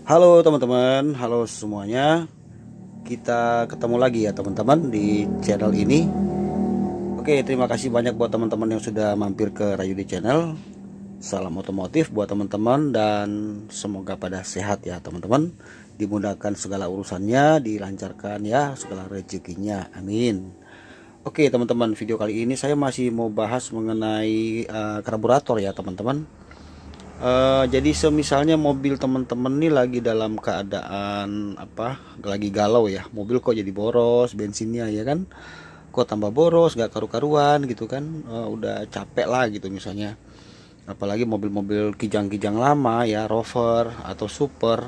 Halo teman-teman, halo semuanya. Kita ketemu lagi ya teman-teman di channel ini. Oke, terima kasih banyak buat teman-teman yang sudah mampir ke Rayudi Channel. Salam otomotif buat teman-teman dan semoga pada sehat ya teman-teman. Dimudahkan segala urusannya, dilancarkan ya segala rezekinya. Amin. Oke teman-teman, video kali ini saya masih mau bahas mengenai karburator ya teman-teman. Jadi semisalnya mobil teman-teman nih lagi dalam keadaan lagi galau ya, mobil kok jadi boros bensinnya ya kan, kok tambah boros gak karu-karuan gitu kan. Udah capek lah gitu misalnya, apalagi mobil-mobil kijang-kijang lama ya, Rover atau Super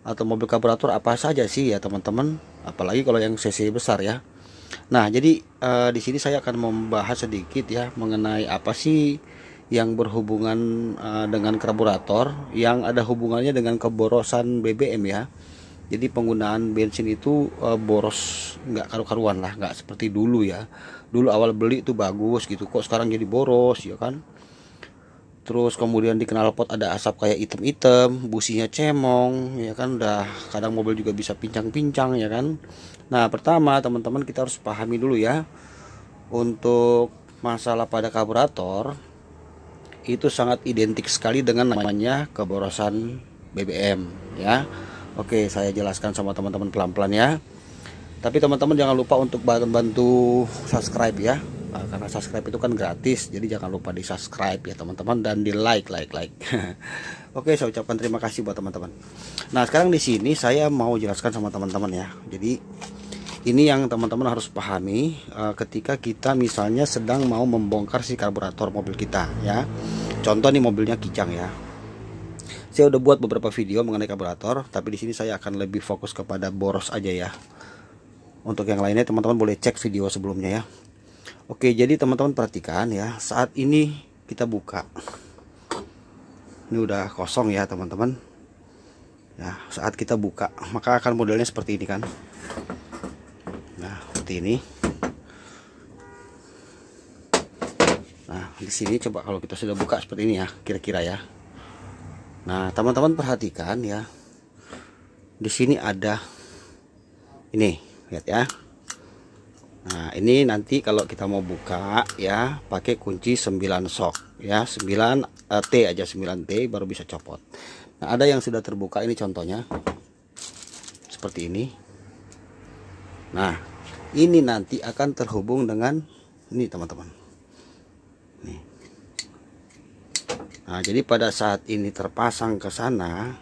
atau mobil karburator apa saja sih ya teman-teman, apalagi kalau yang cc besar ya. Nah jadi di sini saya akan membahas sedikit ya mengenai apa sih yang berhubungan dengan karburator, yang ada hubungannya dengan keborosan BBM ya. Jadi penggunaan bensin itu boros nggak karu-karuan lah, nggak seperti dulu ya. Dulu awal beli itu bagus gitu, kok sekarang jadi boros ya kan. Terus kemudian di knalpot ada asap kayak item-item, businya cemong ya kan, udah kadang mobil juga bisa pincang-pincang ya kan. Nah pertama teman-teman kita harus pahami dulu ya, untuk masalah pada karburator itu sangat identik sekali dengan namanya keborosan BBM ya. Oke, saya jelaskan sama teman-teman pelan-pelan ya. Tapi teman-teman jangan lupa untuk bantu subscribe ya. Karena subscribe itu kan gratis, jadi jangan lupa di subscribe ya teman-teman, dan di like. Oke, saya ucapkan terima kasih buat teman-teman. Nah sekarang di sini saya mau jelaskan sama teman-teman ya. Jadi ini yang teman-teman harus pahami ketika kita misalnya sedang mau membongkar si karburator mobil kita ya. Contoh nih mobilnya kijang ya. Saya udah buat beberapa video mengenai karburator, tapi di sini saya akan lebih fokus kepada boros aja ya. Untuk yang lainnya teman-teman boleh cek video sebelumnya ya. Oke, jadi teman-teman perhatikan ya, saat ini kita buka. Ini udah kosong ya teman-teman. Ya, saat kita buka maka akan modelnya seperti ini kan. Nah, seperti ini. Nah, di sini coba kalau kita sudah buka seperti ini ya, kira-kira ya. Nah, teman-teman perhatikan ya. Di sini ada ini, lihat ya. Nah, ini nanti kalau kita mau buka ya, pakai kunci 9 sok ya, 9 T aja, 9 T baru bisa copot. Nah, ada yang sudah terbuka, ini contohnya. Seperti ini. Nah, ini nanti akan terhubung dengan ini teman-teman. Nih. Nah, jadi pada saat ini terpasang ke sana,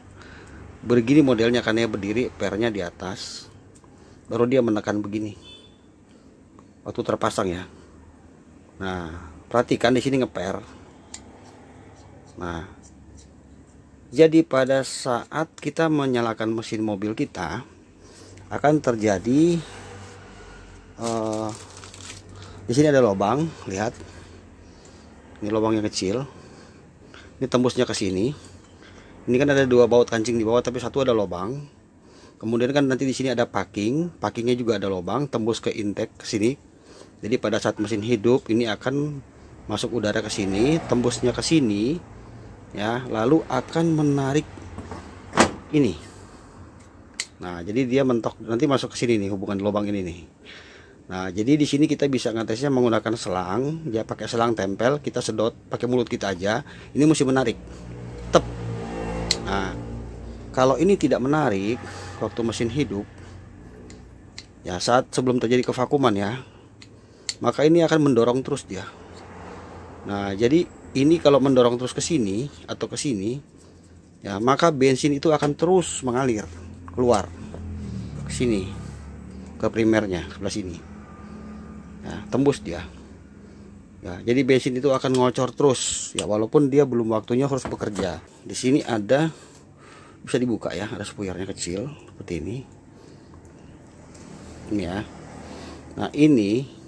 begini modelnya kan ya, berdiri, pernya di atas, baru dia menekan begini. Waktu terpasang ya. Nah, perhatikan di sini ngeper. Nah, jadi pada saat kita menyalakan mesin mobil kita akan terjadi di sini ada lubang, lihat. Ini lubangnya kecil. Ini tembusnya ke sini. Ini kan ada 2 baut kancing di bawah, tapi satu ada lubang. Kemudian kan nanti di sini ada pakingnya juga ada lubang, tembus ke intake ke sini. Jadi pada saat mesin hidup ini akan masuk udara ke sini, tembusnya ke sini ya, lalu akan menarik ini. Nah, jadi dia mentok nanti masuk ke sini nih, hubungan lubang ini nih. Nah, jadi di sini kita bisa ngetesnya menggunakan selang, ya pakai selang tempel, kita sedot pakai mulut kita aja. Ini mesti menarik. Tep. Nah, kalau ini tidak menarik waktu mesin hidup, ya saat sebelum terjadi kevakuman ya, maka ini akan mendorong terus dia. Nah, jadi ini kalau mendorong terus ke sini atau ke sini, ya maka bensin itu akan terus mengalir keluar ke sini, ke primernya sebelah sini. Ya, tembus dia. Ya, jadi bensin itu akan ngocor terus ya, walaupun dia belum waktunya harus bekerja. Di sini ada, bisa dibuka ya, ada spuyernya kecil seperti ini. Ini ya. Nah, ini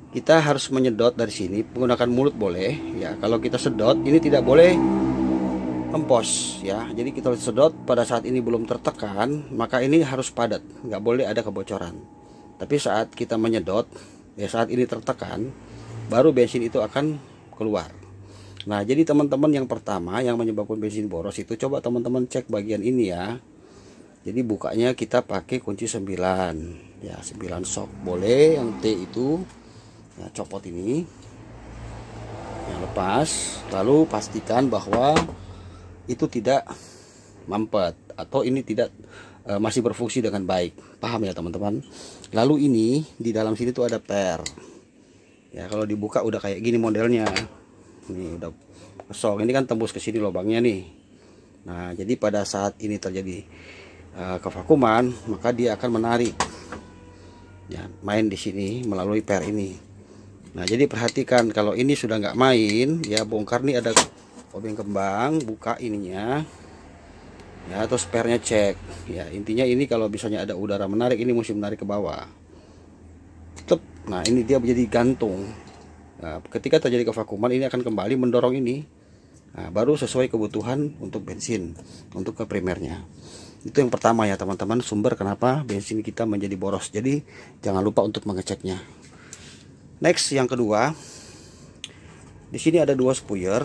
kita harus menyedot dari sini menggunakan mulut boleh ya. Kalau kita sedot ini tidak boleh empos ya. Jadi kita sedot pada saat ini belum tertekan, maka ini harus padat, nggak boleh ada kebocoran. Tapi saat kita menyedot ya, saat ini tertekan, baru bensin itu akan keluar. Nah, jadi teman-teman, yang pertama yang menyebabkan bensin boros itu, coba teman-teman cek bagian ini ya. Jadi bukanya kita pakai kunci 9 ya, 9 shock boleh, yang T itu ya, copot ini ya, lepas, lalu pastikan bahwa itu tidak mampet atau ini tidak masih berfungsi dengan baik, paham ya teman-teman. Lalu ini di dalam sini tuh ada per ya, kalau dibuka udah kayak gini modelnya. Ini udah kosong, ini kan tembus ke sini lubangnya nih. Nah, jadi pada saat ini terjadi kevakuman, maka dia akan menarik ya, main di sini melalui per ini. Nah, jadi perhatikan kalau ini sudah nggak main ya, bongkar nih, ada obeng kembang, buka ininya ya, terus pernya cek ya. Intinya ini kalau misalnya ada udara menarik, ini mesti menarik ke bawah. Nah, ini dia menjadi gantung. Nah, ketika terjadi kevakuman, ini akan kembali mendorong ini. Nah, baru sesuai kebutuhan untuk bensin, untuk ke primernya. Itu yang pertama ya teman-teman, sumber kenapa bensin kita menjadi boros. Jadi jangan lupa untuk mengeceknya. Next, yang kedua, di sini ada dua spuyer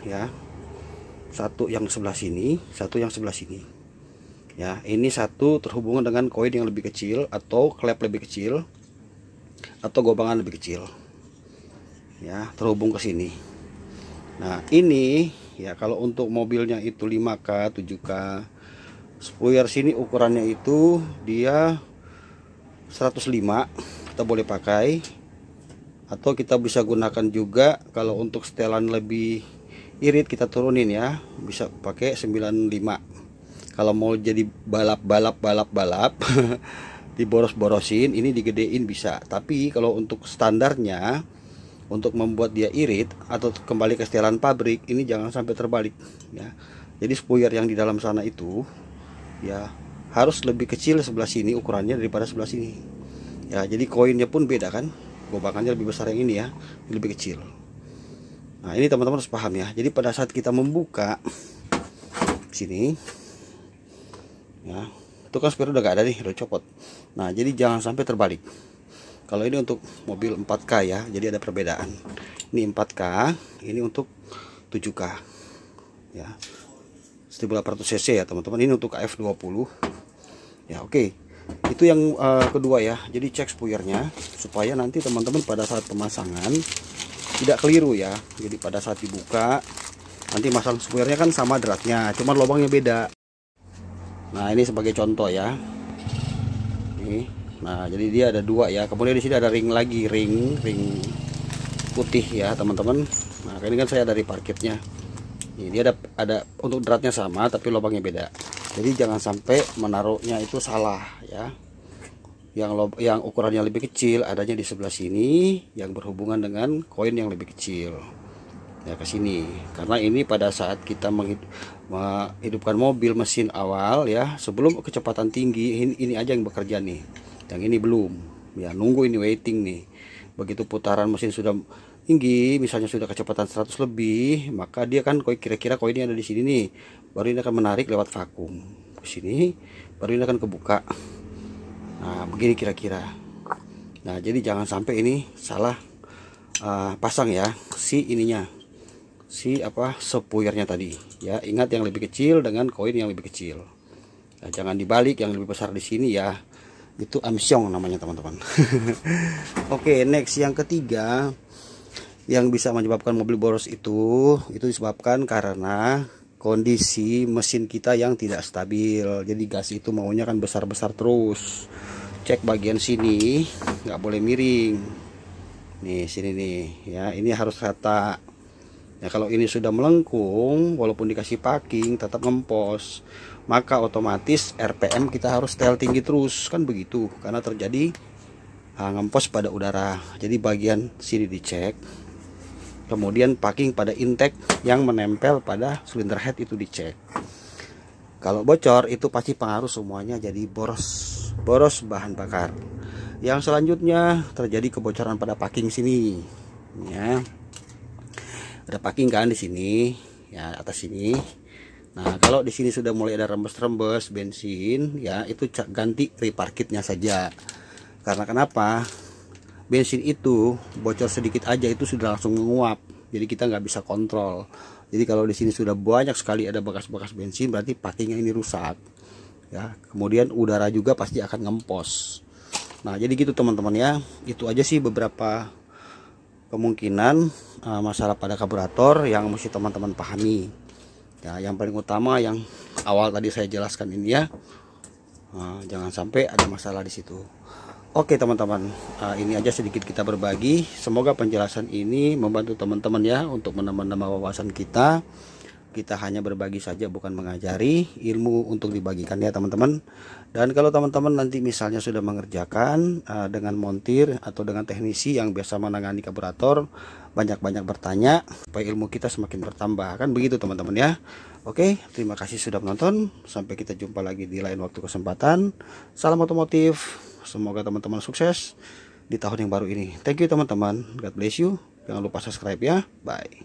ya, satu yang sebelah sini, satu yang sebelah sini. Ya, ini satu terhubungan dengan koin yang lebih kecil atau klep lebih kecil atau gobangan lebih kecil. Ya, terhubung ke sini. Nah, ini ya kalau untuk mobilnya itu 5K, 7K. Spuyer sini ukurannya itu dia 105, kita boleh pakai. Atau kita bisa gunakan juga kalau untuk setelan lebih irit, kita turunin ya, bisa pakai 95. Kalau mau jadi balap diboros-borosin, ini digedein bisa. Tapi kalau untuk standarnya, untuk membuat dia irit atau kembali ke setelan pabrik, ini jangan sampai terbalik ya. Jadi spuyer yang di dalam sana itu ya harus lebih kecil sebelah sini ukurannya daripada sebelah sini ya. Jadi koinnya pun beda kan, gobakannya lebih besar yang ini ya, lebih kecil. Nah, ini teman-teman harus paham ya. Jadi pada saat kita membuka sini ya, itu kan spuyer udah gak ada nih, udah copot. Nah, jadi jangan sampai terbalik. Kalau ini untuk mobil 4K ya, jadi ada perbedaan. Ini 4K, ini untuk 7K ya, 1800 cc ya teman-teman. Ini untuk KF20 ya. Oke, itu yang kedua ya. Jadi cek spuyernya supaya nanti teman-teman pada saat pemasangan tidak keliru ya. Jadi pada saat dibuka nanti masang spuyernya kan sama dratnya, cuman lubangnya beda. Nah, ini sebagai contoh ya. Nih. Nah, jadi dia ada dua ya. Kemudian di sini ada ring lagi, ring putih ya teman-teman. Nah, ini kan saya dari parkitnya. Ini dia ada untuk dratnya sama tapi lubangnya beda. Jadi jangan sampai menaruhnya itu salah ya. Yang ukurannya lebih kecil adanya di sebelah sini, yang berhubungan dengan koin yang lebih kecil ya, ke sini. Karena ini pada saat kita menghidupkan mobil mesin awal ya, sebelum kecepatan tinggi, ini aja yang bekerja nih. Yang ini belum ya, nunggu ini waiting nih. Begitu putaran mesin sudah tinggi, misalnya sudah kecepatan 100 lebih, maka dia kan kira-kira koinnya ada di sini nih, baru ini akan menarik lewat vakum ke sini, baru ini akan kebuka. Nah, begini kira-kira. Nah, jadi jangan sampai ini salah pasang ya, si ininya, si spuyernya tadi ya. Ingat yang lebih kecil dengan koin yang lebih kecil. Nah, jangan dibalik yang lebih besar di sini ya. Itu amsyong namanya teman-teman. Oke, next, yang ketiga yang bisa menyebabkan mobil boros itu disebabkan karena kondisi mesin kita yang tidak stabil. Jadi gas itu maunya kan besar-besar terus. Cek bagian sini, nggak boleh miring. Nih sini nih ya, ini harus rata. Ya, kalau ini sudah melengkung, walaupun dikasih packing tetap ngempos, maka otomatis RPM kita harus setel tinggi terus kan begitu, karena terjadi ngempos pada udara. Jadi bagian sini dicek, kemudian packing pada intake yang menempel pada silinder head itu dicek. Kalau bocor itu pasti pengaruh semuanya jadi boros bahan bakar. Yang selanjutnya terjadi kebocoran pada packing sini ya. Ada packing kan di sini ya, atas sini. Nah, kalau di sini sudah mulai ada rembes-rembes bensin ya, itu ganti repair kitnya saja. Karena kenapa? Bensin itu bocor sedikit aja itu sudah langsung menguap jadi kita nggak bisa kontrol. Jadi kalau di sini sudah banyak sekali ada bekas-bekas bensin, berarti pakingnya ini rusak ya. Kemudian udara juga pasti akan ngempos. Nah jadi gitu teman-teman ya, itu aja sih beberapa kemungkinan masalah pada karburator yang mesti teman-teman pahami ya. Yang paling utama yang awal tadi saya jelaskan ini ya, jangan sampai ada masalah di situ. Oke teman-teman, ini aja sedikit kita berbagi. Semoga penjelasan ini membantu teman-teman ya untuk menambah wawasan kita. Kita hanya berbagi saja, bukan mengajari, ilmu untuk dibagikan ya teman-teman. Dan kalau teman-teman nanti misalnya sudah mengerjakan dengan montir atau dengan teknisi yang biasa menangani karburator, banyak-banyak bertanya supaya ilmu kita semakin bertambah, kan begitu teman-teman ya. Oke, terima kasih sudah menonton. Sampai kita jumpa lagi di lain waktu kesempatan. Salam otomotif. Semoga teman-teman sukses di tahun yang baru ini. Thank you teman-teman. God bless you. Jangan lupa subscribe ya. Bye.